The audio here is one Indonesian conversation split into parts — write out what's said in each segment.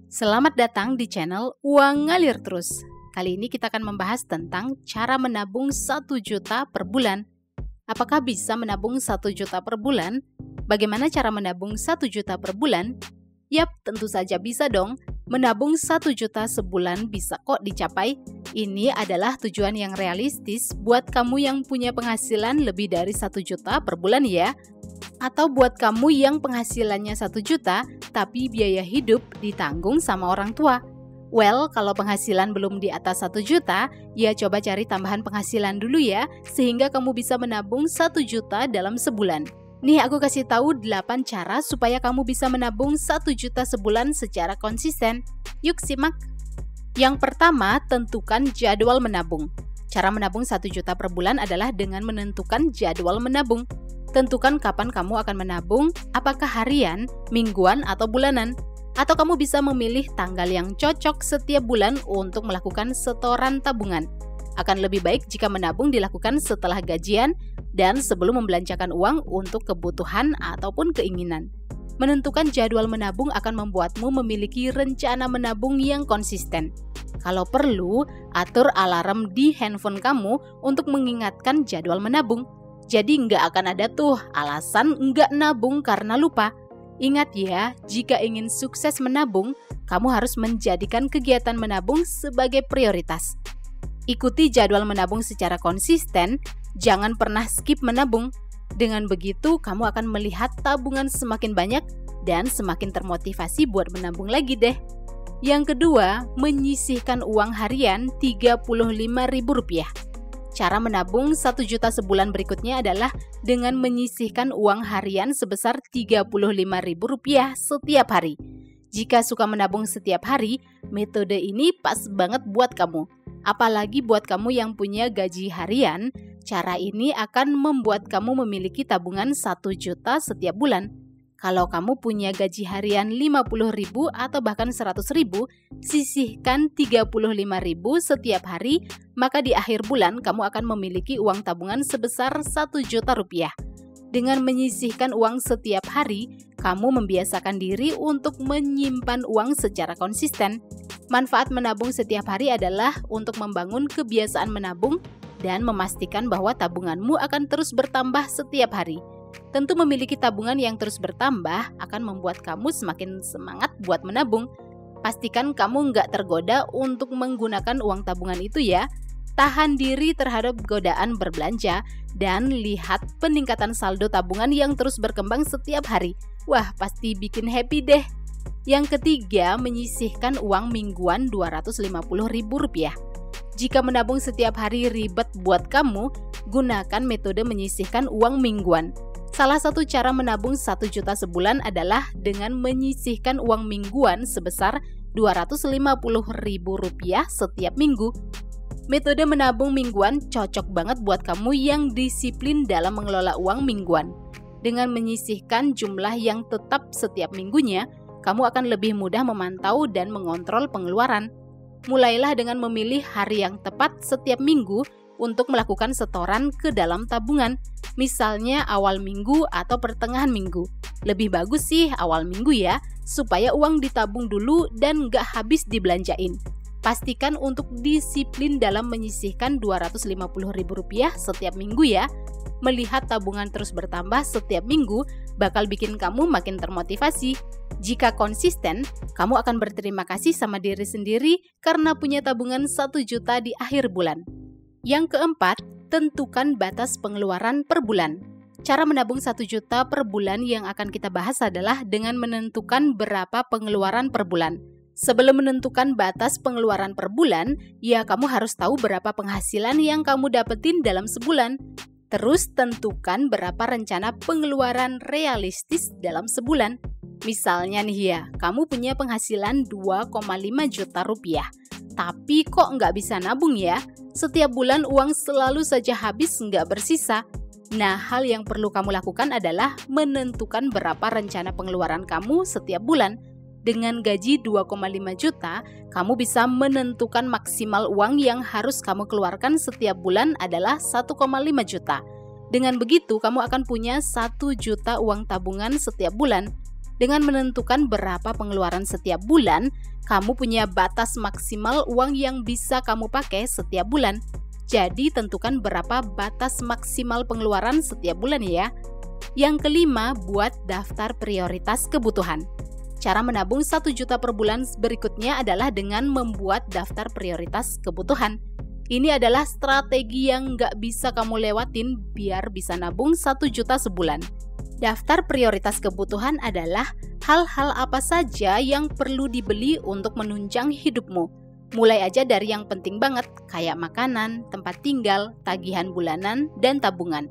Selamat datang di channel Uang Ngalir Terus. Kali ini kita akan membahas tentang cara menabung 1 juta per bulan. Apakah bisa menabung 1 juta per bulan? Bagaimana cara menabung 1 juta per bulan? Yap, tentu saja bisa dong. Menabung 1 juta sebulan bisa kok dicapai. Ini adalah tujuan yang realistis buat kamu yang punya penghasilan lebih dari 1 juta per bulan ya. Atau buat kamu yang penghasilannya 1 juta, tapi biaya hidup ditanggung sama orang tua. Well, kalau penghasilan belum di atas 1 juta, ya coba cari tambahan penghasilan dulu ya, sehingga kamu bisa menabung 1 juta dalam sebulan. Nih aku kasih tahu 8 cara supaya kamu bisa menabung 1 juta sebulan secara konsisten. Yuk simak! Yang pertama, tentukan jadwal menabung. Cara menabung 1 juta per bulan adalah dengan menentukan jadwal menabung. Tentukan kapan kamu akan menabung, apakah harian, mingguan, atau bulanan. Atau kamu bisa memilih tanggal yang cocok setiap bulan untuk melakukan setoran tabungan. Akan lebih baik jika menabung dilakukan setelah gajian dan sebelum membelanjakan uang untuk kebutuhan ataupun keinginan. Menentukan jadwal menabung akan membuatmu memiliki rencana menabung yang konsisten. Kalau perlu, atur alarm di handphone kamu untuk mengingatkan jadwal menabung. Jadi nggak akan ada tuh alasan nggak nabung karena lupa. Ingat ya, jika ingin sukses menabung, kamu harus menjadikan kegiatan menabung sebagai prioritas. Ikuti jadwal menabung secara konsisten, jangan pernah skip menabung. Dengan begitu, kamu akan melihat tabungan semakin banyak dan semakin termotivasi buat menabung lagi deh. Yang kedua, menyisihkan uang harian Rp35.000. Cara menabung 1 juta sebulan berikutnya adalah dengan menyisihkan uang harian sebesar Rp35.000 setiap hari. Jika suka menabung setiap hari, metode ini pas banget buat kamu. Apalagi buat kamu yang punya gaji harian, cara ini akan membuat kamu memiliki tabungan 1 juta setiap bulan. Kalau kamu punya gaji harian Rp50.000 atau bahkan Rp100.000, sisihkan Rp35.000 setiap hari, maka di akhir bulan kamu akan memiliki uang tabungan sebesar Rp1 juta. Dengan menyisihkan uang setiap hari, kamu membiasakan diri untuk menyimpan uang secara konsisten. Manfaat menabung setiap hari adalah untuk membangun kebiasaan menabung dan memastikan bahwa tabunganmu akan terus bertambah setiap hari. Tentu memiliki tabungan yang terus bertambah akan membuat kamu semakin semangat buat menabung. Pastikan kamu nggak tergoda untuk menggunakan uang tabungan itu ya. Tahan diri terhadap godaan berbelanja dan lihat peningkatan saldo tabungan yang terus berkembang setiap hari. Wah, pasti bikin happy deh. Yang ketiga, menyisihkan uang mingguan Rp250.000. Jika menabung setiap hari ribet buat kamu, gunakan metode menyisihkan uang mingguan. Salah satu cara menabung 1 juta sebulan adalah dengan menyisihkan uang mingguan sebesar Rp250.000 setiap minggu. Metode menabung mingguan cocok banget buat kamu yang disiplin dalam mengelola uang mingguan. Dengan menyisihkan jumlah yang tetap setiap minggunya, kamu akan lebih mudah memantau dan mengontrol pengeluaran. Mulailah dengan memilih hari yang tepat setiap minggu untuk melakukan setoran ke dalam tabungan, misalnya awal minggu atau pertengahan minggu. Lebih bagus sih awal minggu ya, supaya uang ditabung dulu dan nggak habis dibelanjain. Pastikan untuk disiplin dalam menyisihkan Rp250.000 setiap minggu ya. Melihat tabungan terus bertambah setiap minggu bakal bikin kamu makin termotivasi. Jika konsisten, kamu akan berterima kasih sama diri sendiri karena punya tabungan 1 juta di akhir bulan. Yang keempat, tentukan batas pengeluaran per bulan. Cara menabung 1 juta per bulan yang akan kita bahas adalah dengan menentukan berapa pengeluaran per bulan. Sebelum menentukan batas pengeluaran per bulan, ya kamu harus tahu berapa penghasilan yang kamu dapetin dalam sebulan. Terus tentukan berapa rencana pengeluaran realistis dalam sebulan. Misalnya nih ya, kamu punya penghasilan Rp2,5 juta, tapi kok nggak bisa nabung ya? Setiap bulan uang selalu saja habis nggak bersisa. Nah, hal yang perlu kamu lakukan adalah menentukan berapa rencana pengeluaran kamu setiap bulan. Dengan gaji 2,5 juta, kamu bisa menentukan maksimal uang yang harus kamu keluarkan setiap bulan adalah 1,5 juta. Dengan begitu, kamu akan punya 1 juta uang tabungan setiap bulan. Dengan menentukan berapa pengeluaran setiap bulan, Kamu punya batas maksimal uang yang bisa kamu pakai setiap bulan. Jadi tentukan berapa batas maksimal pengeluaran setiap bulan ya. Yang kelima, buat daftar prioritas kebutuhan. Cara menabung 1 juta per bulan berikutnya adalah dengan membuat daftar prioritas kebutuhan. Ini adalah strategi yang nggak bisa kamu lewatin biar bisa nabung 1 juta sebulan. Daftar prioritas kebutuhan adalah hal-hal apa saja yang perlu dibeli untuk menunjang hidupmu. Mulai aja dari yang penting banget, kayak makanan, tempat tinggal, tagihan bulanan, dan tabungan.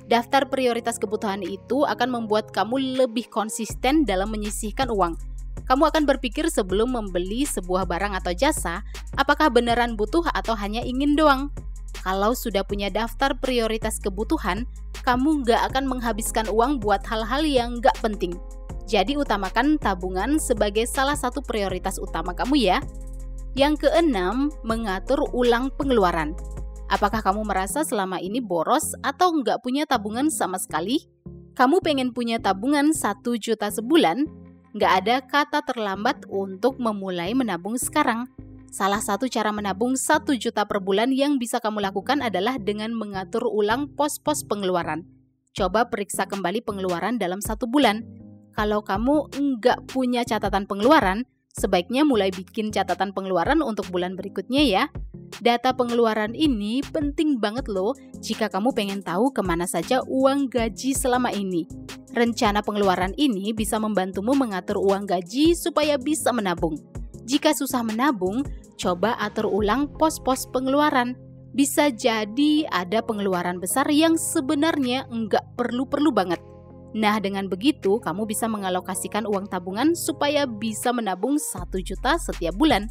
Daftar prioritas kebutuhan itu akan membuat kamu lebih konsisten dalam menyisihkan uang. Kamu akan berpikir sebelum membeli sebuah barang atau jasa, apakah beneran butuh atau hanya ingin doang. Kalau sudah punya daftar prioritas kebutuhan, kamu nggak akan menghabiskan uang buat hal-hal yang nggak penting. Jadi utamakan tabungan sebagai salah satu prioritas utama kamu ya. Yang keenam, mengatur ulang pengeluaran. Apakah kamu merasa selama ini boros atau nggak punya tabungan sama sekali? Kamu pengen punya tabungan 1 juta sebulan? Nggak ada kata terlambat untuk memulai menabung sekarang. Salah satu cara menabung 1 juta per bulan yang bisa kamu lakukan adalah dengan mengatur ulang pos-pos pengeluaran. Coba periksa kembali pengeluaran dalam 1 bulan. Kalau kamu nggak punya catatan pengeluaran, sebaiknya mulai bikin catatan pengeluaran untuk bulan berikutnya ya. Data pengeluaran ini penting banget loh jika kamu pengen tahu kemana saja uang gaji selama ini. Rencana pengeluaran ini bisa membantumu mengatur uang gaji supaya bisa menabung. Jika susah menabung, coba atur ulang pos-pos pengeluaran. Bisa jadi ada pengeluaran besar yang sebenarnya nggak perlu-perlu banget. Nah, dengan begitu kamu bisa mengalokasikan uang tabungan supaya bisa menabung 1 juta setiap bulan.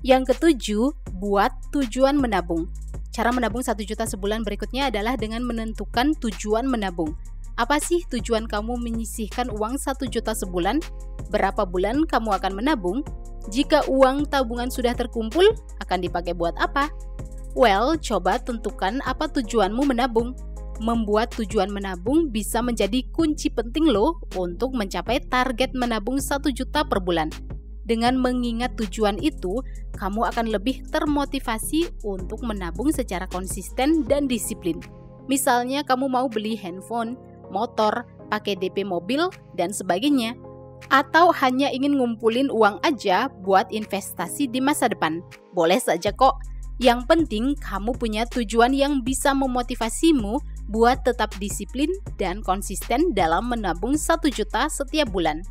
Yang ketujuh, buat tujuan menabung. Cara menabung 1 juta sebulan berikutnya adalah dengan menentukan tujuan menabung. Apa sih tujuan kamu menyisihkan uang 1 juta sebulan? Berapa bulan kamu akan menabung? Jika uang tabungan sudah terkumpul, akan dipakai buat apa? Well, coba tentukan apa tujuanmu menabung. Membuat tujuan menabung bisa menjadi kunci penting loh untuk mencapai target menabung 1 juta per bulan. Dengan mengingat tujuan itu, kamu akan lebih termotivasi untuk menabung secara konsisten dan disiplin. Misalnya kamu mau beli handphone, motor, pakai DP mobil, dan sebagainya. Atau hanya ingin ngumpulin uang aja buat investasi di masa depan. Boleh saja kok. Yang penting kamu punya tujuan yang bisa memotivasimu buat tetap disiplin dan konsisten dalam menabung 1 juta setiap bulan.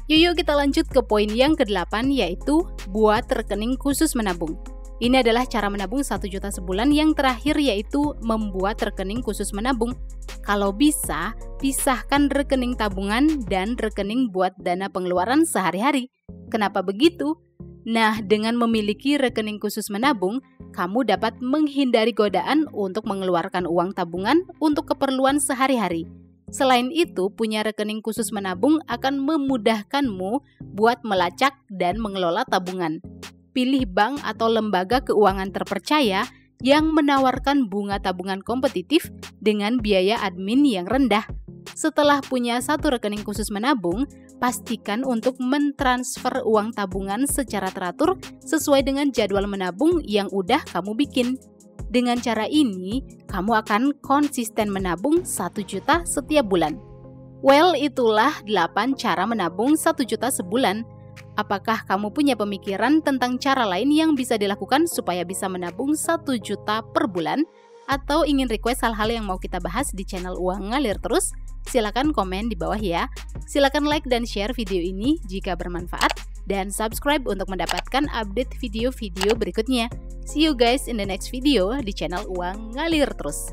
Yuk kita lanjut ke poin yang ke-8 yaitu buat rekening khusus menabung. Ini adalah cara menabung 1 juta sebulan yang terakhir yaitu membuat rekening khusus menabung. Kalau bisa, pisahkan rekening tabungan dan rekening buat dana pengeluaran sehari-hari. Kenapa begitu? Nah, dengan memiliki rekening khusus menabung, kamu dapat menghindari godaan untuk mengeluarkan uang tabungan untuk keperluan sehari-hari. Selain itu, punya rekening khusus menabung akan memudahkanmu buat melacak dan mengelola tabungan. Pilih bank atau lembaga keuangan terpercaya yang menawarkan bunga tabungan kompetitif dengan biaya admin yang rendah. Setelah punya satu rekening khusus menabung, pastikan untuk mentransfer uang tabungan secara teratur sesuai dengan jadwal menabung yang udah kamu bikin. Dengan cara ini, kamu akan konsisten menabung 1 juta setiap bulan. Well, itulah 8 cara menabung 1 juta sebulan. Apakah kamu punya pemikiran tentang cara lain yang bisa dilakukan supaya bisa menabung 1 juta per bulan? Atau ingin request hal-hal yang mau kita bahas di channel Uang Ngalir Terus? Silakan komen di bawah ya. Silakan like dan share video ini jika bermanfaat. Dan subscribe untuk mendapatkan update video-video berikutnya. See you guys in the next video di channel Uang Ngalir Terus.